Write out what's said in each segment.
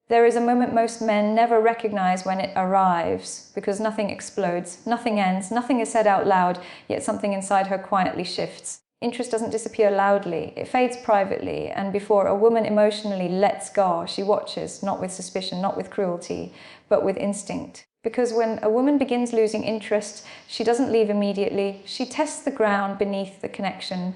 There is a moment most men never recognize when it arrives, because nothing explodes, nothing ends, nothing is said out loud, yet something inside her quietly shifts. Interest doesn't disappear loudly, it fades privately, and before a woman emotionally lets go, she watches, not with suspicion, not with cruelty, but with instinct. Because when a woman begins losing interest, she doesn't leave immediately, she tests the ground beneath the connection.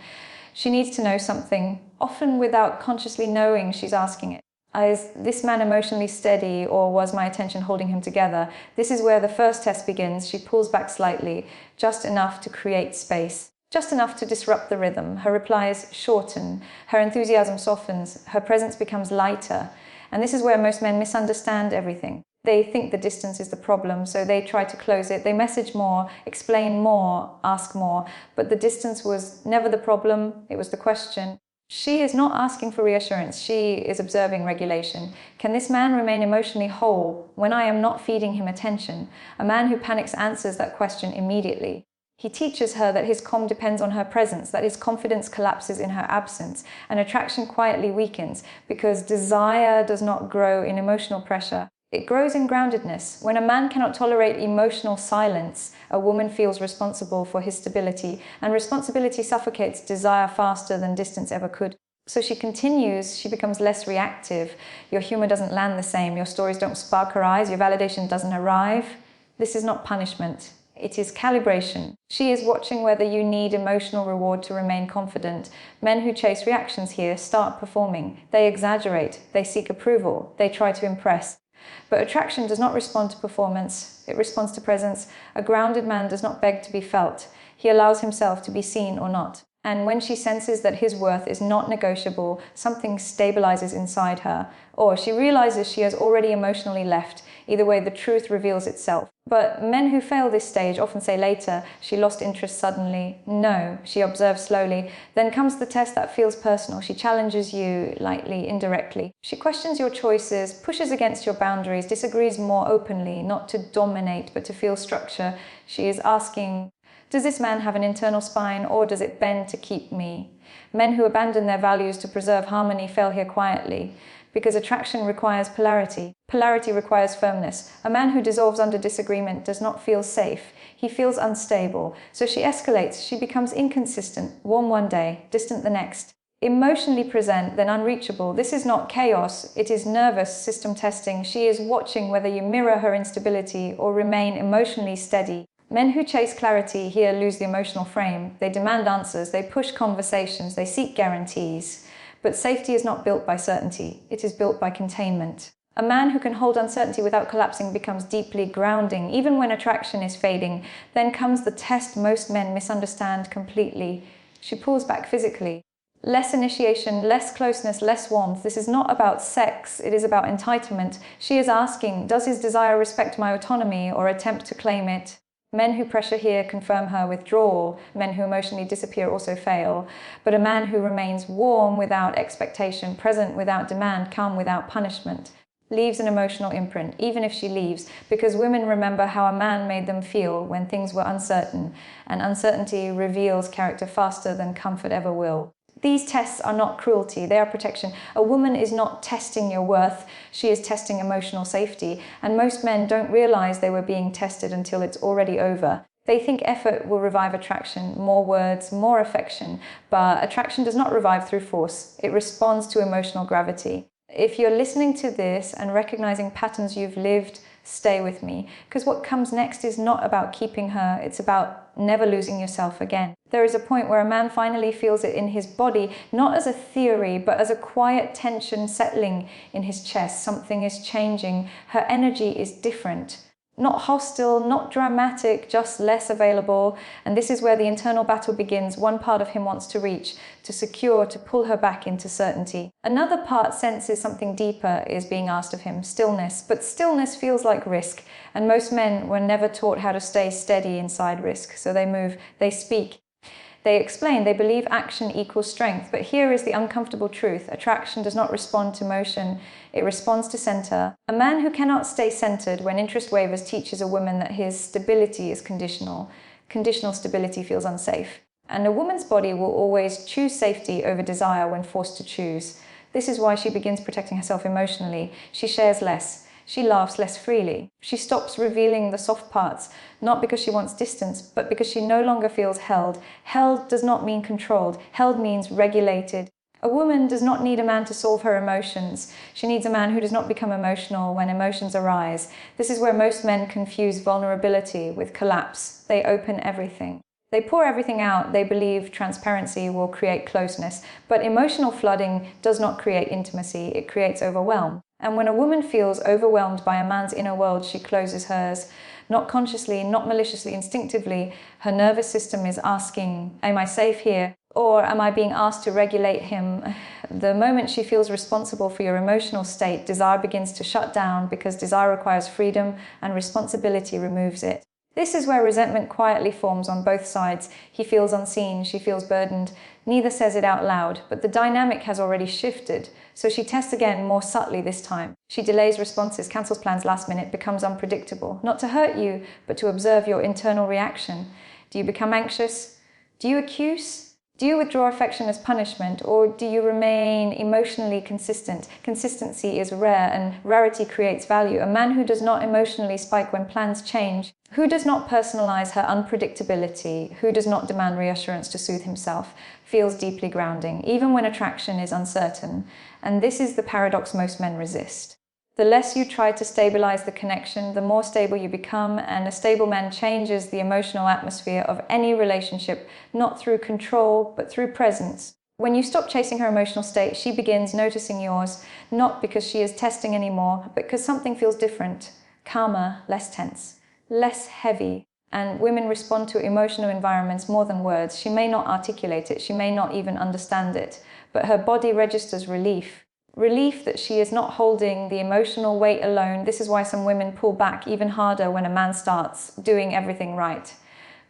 She needs to know something, often without consciously knowing she's asking it. Is this man emotionally steady, or was my attention holding him together? This is where the first test begins. She pulls back slightly, just enough to create space. Just enough to disrupt the rhythm. Her replies shorten, her enthusiasm softens, her presence becomes lighter. And this is where most men misunderstand everything. They think the distance is the problem, so they try to close it. They message more, explain more, ask more. But the distance was never the problem, it was the question. She is not asking for reassurance, she is observing regulation. Can this man remain emotionally whole when I am not feeding him attention? A man who panics answers that question immediately. He teaches her that his calm depends on her presence, that his confidence collapses in her absence, and attraction quietly weakens, because desire does not grow in emotional pressure. It grows in groundedness. When a man cannot tolerate emotional silence, a woman feels responsible for his stability, and responsibility suffocates desire faster than distance ever could. So she continues, she becomes less reactive. Your humor doesn't land the same, your stories don't spark her eyes, your validation doesn't arrive. This is not punishment. It is calibration. She is watching whether you need emotional reward to remain confident. Men who chase reactions here start performing. They exaggerate, they seek approval, they try to impress. But attraction does not respond to performance, it responds to presence. A grounded man does not beg to be felt. He allows himself to be seen or not. And when she senses that his worth is not negotiable, something stabilizes inside her, or she realizes she has already emotionally left. Either way, the truth reveals itself. But men who fail this stage often say later, she lost interest suddenly. No, she observes slowly. Then comes the test that feels personal. She challenges you lightly, indirectly. She questions your choices, pushes against your boundaries, disagrees more openly, not to dominate, but to feel structure. She is asking, does this man have an internal spine, or does it bend to keep me? Men who abandon their values to preserve harmony fail here quietly, because attraction requires polarity. Polarity requires firmness. A man who dissolves under disagreement does not feel safe. He feels unstable. So she escalates. She becomes inconsistent, warm one day, distant the next. Emotionally present, then unreachable. This is not chaos, it is nervous system testing. She is watching whether you mirror her instability or remain emotionally steady. Men who chase clarity here lose the emotional frame. They demand answers, they push conversations, they seek guarantees. But safety is not built by certainty, it is built by containment. A man who can hold uncertainty without collapsing becomes deeply grounding, even when attraction is fading. Then comes the test most men misunderstand completely. She pulls back physically. Less initiation, less closeness, less warmth. This is not about sex, it is about entitlement. She is asking, does his desire respect my autonomy or attempt to claim it? Men who pressure here confirm her withdrawal. Men who emotionally disappear also fail. But a man who remains warm without expectation, present without demand, calm without punishment, leaves an emotional imprint, even if she leaves, because women remember how a man made them feel when things were uncertain, and uncertainty reveals character faster than comfort ever will. These tests are not cruelty, they are protection. A woman is not testing your worth, she is testing emotional safety. And most men don't realize they were being tested until it's already over. They think effort will revive attraction, more words, more affection. But attraction does not revive through force, it responds to emotional gravity. If you're listening to this and recognizing patterns you've lived, stay with me. Because what comes next is not about keeping her, it's about never losing yourself again. There is a point where a man finally feels it in his body, not as a theory, but as a quiet tension settling in his chest. Something is changing. Her energy is different. Not hostile, not dramatic, just less available. And this is where the internal battle begins. One part of him wants to reach, to secure, to pull her back into certainty. Another part senses something deeper is being asked of him, stillness. But stillness feels like risk. And most men were never taught how to stay steady inside risk. So they move, they speak. They explain, they believe action equals strength, but here is the uncomfortable truth. Attraction does not respond to motion, it responds to center. A man who cannot stay centered when interest wavers teaches a woman that his stability is conditional. Conditional stability feels unsafe. And a woman's body will always choose safety over desire when forced to choose. This is why she begins protecting herself emotionally. She shares less. She laughs less freely. She stops revealing the soft parts, not because she wants distance, but because she no longer feels held. Held does not mean controlled. Held means regulated. A woman does not need a man to solve her emotions. She needs a man who does not become emotional when emotions arise. This is where most men confuse vulnerability with collapse. They open everything. They pour everything out. They believe transparency will create closeness. But emotional flooding does not create intimacy. It creates overwhelm. And when a woman feels overwhelmed by a man's inner world, she closes hers. Not consciously, not maliciously, instinctively, her nervous system is asking, am I safe here? Or am I being asked to regulate him? The moment she feels responsible for your emotional state, desire begins to shut down because desire requires freedom and responsibility removes it. This is where resentment quietly forms on both sides. He feels unseen, she feels burdened. Neither says it out loud, but the dynamic has already shifted. So she tests again, more subtly this time. She delays responses, cancels plans last minute, becomes unpredictable. Not to hurt you, but to observe your internal reaction. Do you become anxious? Do you accuse? Do you withdraw affection as punishment, or do you remain emotionally consistent? Consistency is rare, and rarity creates value. A man who does not emotionally spike when plans change, who does not personalize her unpredictability, who does not demand reassurance to soothe himself, feels deeply grounding, even when attraction is uncertain. And this is the paradox most men resist. The less you try to stabilize the connection, the more stable you become, and a stable man changes the emotional atmosphere of any relationship, not through control, but through presence. When you stop chasing her emotional state, she begins noticing yours, not because she is testing anymore, but because something feels different, calmer, less tense, less heavy. And women respond to emotional environments more than words. She may not articulate it, she may not even understand it, but her body registers relief. Relief that she is not holding the emotional weight alone. This is why some women pull back even harder when a man starts doing everything right.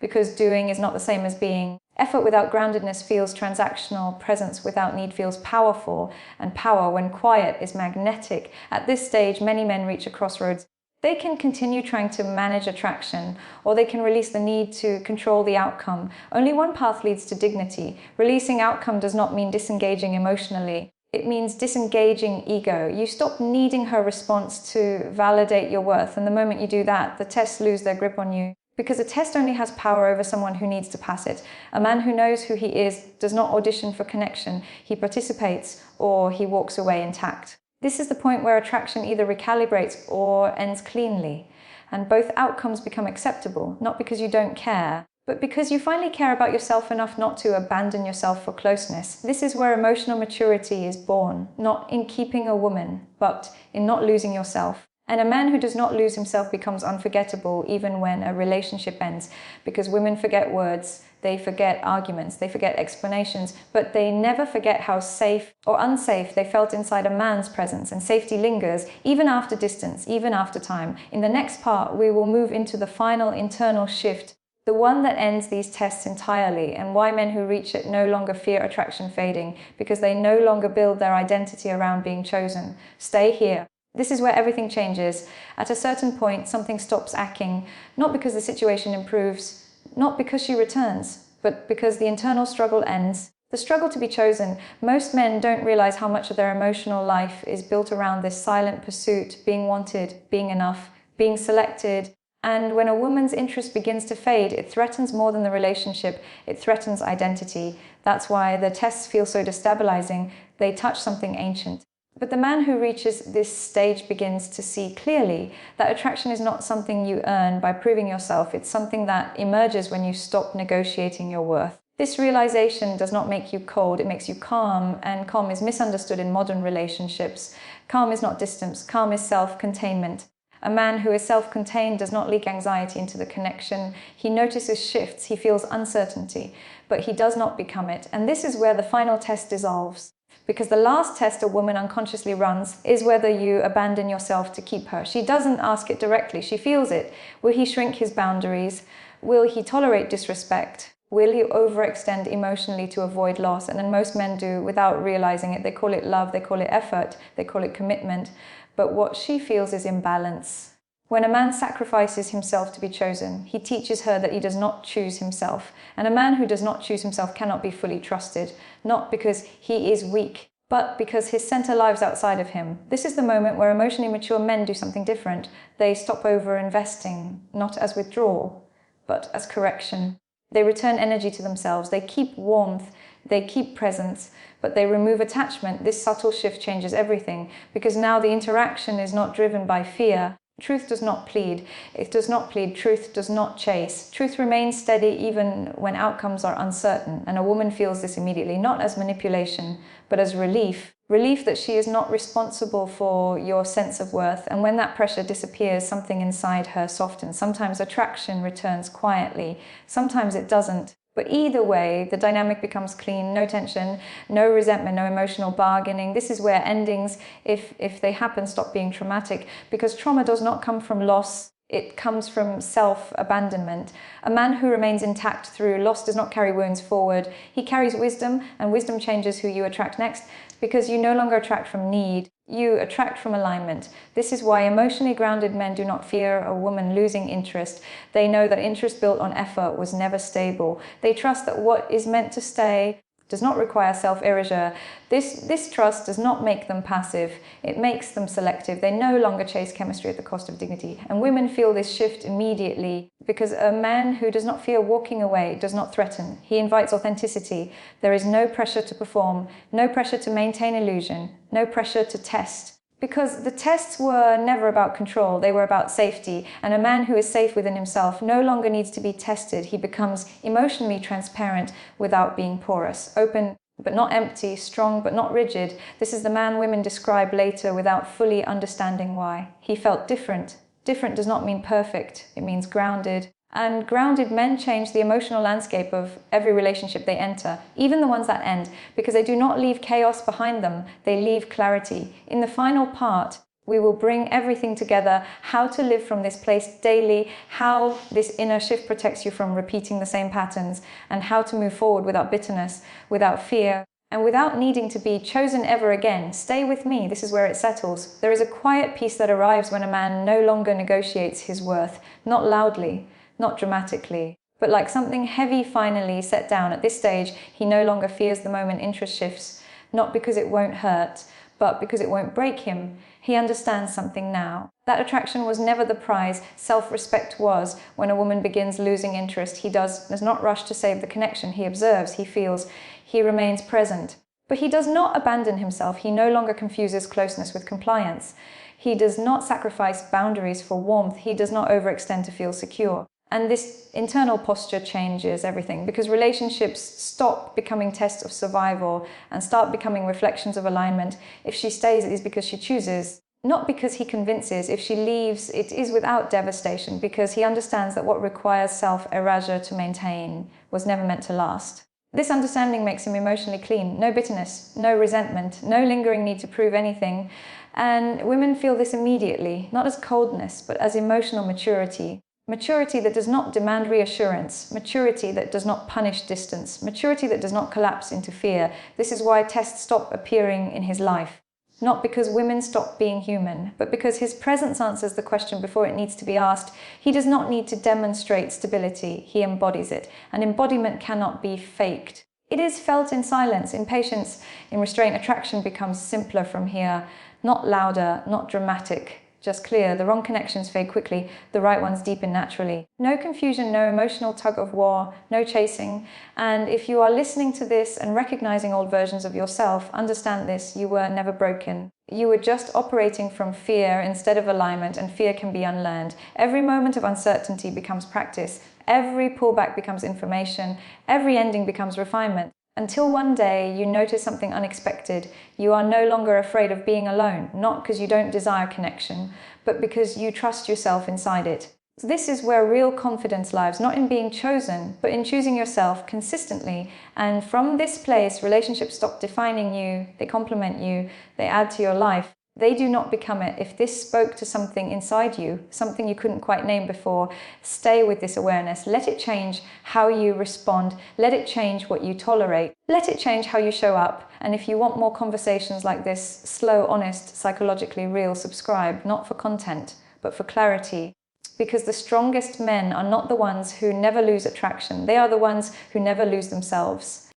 Because doing is not the same as being. Effort without groundedness feels transactional. Presence without need feels powerful. And power, when quiet, is magnetic. At this stage, many men reach a crossroads. They can continue trying to manage attraction, or they can release the need to control the outcome. Only one path leads to dignity. Releasing outcome does not mean disengaging emotionally. It means disengaging ego. You stop needing her response to validate your worth. And the moment you do that, the tests lose their grip on you. Because a test only has power over someone who needs to pass it. A man who knows who he is does not audition for connection. He participates, or he walks away intact. This is the point where attraction either recalibrates or ends cleanly. And both outcomes become acceptable, not because you don't care, but because you finally care about yourself enough not to abandon yourself for closeness. This is where emotional maturity is born, not in keeping a woman, but in not losing yourself. And a man who does not lose himself becomes unforgettable even when a relationship ends, because women forget words, they forget arguments, they forget explanations, but they never forget how safe or unsafe they felt inside a man's presence, and safety lingers even after distance, even after time. In the next part, we will move into the final internal shift, the one that ends these tests entirely, and why men who reach it no longer fear attraction fading, because they no longer build their identity around being chosen. Stay here. This is where everything changes. At a certain point, something stops acting, not because the situation improves, not because she returns, but because the internal struggle ends. The struggle to be chosen. Most men don't realize how much of their emotional life is built around this silent pursuit, being wanted, being enough, being selected. And when a woman's interest begins to fade, it threatens more than the relationship, it threatens identity. That's why the tests feel so destabilizing. They touch something ancient. But the man who reaches this stage begins to see clearly that attraction is not something you earn by proving yourself. It's something that emerges when you stop negotiating your worth. This realization does not make you cold, it makes you calm, and calm is misunderstood in modern relationships. Calm is not distance, calm is self-containment. A man who is self-contained does not leak anxiety into the connection. He notices shifts, he feels uncertainty, but he does not become it. And this is where the final test dissolves. Because the last test a woman unconsciously runs is whether you abandon yourself to keep her. She doesn't ask it directly, she feels it. Will he shrink his boundaries? Will he tolerate disrespect? Will he overextend emotionally to avoid loss? And then most men do without realizing it. They call it love, they call it effort, they call it commitment. But what she feels is imbalance. When a man sacrifices himself to be chosen, he teaches her that he does not choose himself. And a man who does not choose himself cannot be fully trusted, not because he is weak, but because his center lives outside of him. This is the moment where emotionally mature men do something different. They stop over-investing, not as withdrawal, but as correction. They return energy to themselves. They keep warmth. They keep presence, but they remove attachment. This subtle shift changes everything, because now the interaction is not driven by fear. Truth does not plead. It does not plead. Truth does not chase. Truth remains steady even when outcomes are uncertain, and a woman feels this immediately, not as manipulation, but as relief. Relief that she is not responsible for your sense of worth, and when that pressure disappears, something inside her softens. Sometimes attraction returns quietly, sometimes it doesn't. But either way, the dynamic becomes clean, no tension, no resentment, no emotional bargaining. This is where endings, if they happen, stop being traumatic, because trauma does not come from loss. It comes from self-abandonment. A man who remains intact through loss does not carry wounds forward. He carries wisdom, and wisdom changes who you attract next, because you no longer attract from need. You attract from alignment. This is why emotionally grounded men do not fear a woman losing interest. They know that interest built on effort was never stable. They trust that what is meant to stay does not require self-erasure. This trust does not make them passive. It makes them selective. They no longer chase chemistry at the cost of dignity. And women feel this shift immediately, because a man who does not fear walking away does not threaten. He invites authenticity. There is no pressure to perform, no pressure to maintain illusion, no pressure to test. Because the tests were never about control, they were about safety. And a man who is safe within himself no longer needs to be tested. He becomes emotionally transparent without being porous, open but not empty, strong but not rigid. This is the man women describe later without fully understanding why. He felt different. Different does not mean perfect, it means grounded. And grounded men change the emotional landscape of every relationship they enter, even the ones that end, because they do not leave chaos behind them, they leave clarity. In the final part, we will bring everything together, how to live from this place daily, how this inner shift protects you from repeating the same patterns, and how to move forward without bitterness, without fear, and without needing to be chosen ever again. Stay with me, this is where it settles. There is a quiet peace that arrives when a man no longer negotiates his worth, not loudly, not dramatically, but like something heavy finally set down. At this stage, he no longer fears the moment interest shifts, not because it won't hurt, but because it won't break him. He understands something now. That attraction was never the prize, self-respect was. When a woman begins losing interest, he does not rush to save the connection. He observes, he feels, he remains present. But he does not abandon himself. He no longer confuses closeness with compliance. He does not sacrifice boundaries for warmth. He does not overextend to feel secure. And this internal posture changes everything, because relationships stop becoming tests of survival and start becoming reflections of alignment. If she stays, it is because she chooses, not because he convinces. If she leaves, it is without devastation, because he understands that what requires self-erasure to maintain was never meant to last. This understanding makes him emotionally clean. No bitterness, no resentment, no lingering need to prove anything. And women feel this immediately, not as coldness, but as emotional maturity. Maturity that does not demand reassurance, maturity that does not punish distance, maturity that does not collapse into fear. This is why tests stop appearing in his life. Not because women stop being human, but because his presence answers the question before it needs to be asked. He does not need to demonstrate stability, he embodies it. And embodiment cannot be faked. It is felt in silence, in patience, in restraint. Attraction becomes simpler from here, not louder, not dramatic. Just clear. The wrong connections fade quickly, the right ones deepen naturally. No confusion, no emotional tug of war, no chasing. And if you are listening to this and recognizing old versions of yourself, understand this: you were never broken. You were just operating from fear instead of alignment, and fear can be unlearned. Every moment of uncertainty becomes practice. Every pullback becomes information. Every ending becomes refinement. Until one day you notice something unexpected. You are no longer afraid of being alone, not because you don't desire connection, but because you trust yourself inside it. So this is where real confidence lies, not in being chosen, but in choosing yourself consistently. And from this place, relationships stop defining you, they complement you, they add to your life. They do not become it. If this spoke to something inside you, something you couldn't quite name before, stay with this awareness. Let it change how you respond. Let it change what you tolerate. Let it change how you show up. And if you want more conversations like this, slow, honest, psychologically real, subscribe, not for content, but for clarity. Because the strongest men are not the ones who never lose attraction. They are the ones who never lose themselves.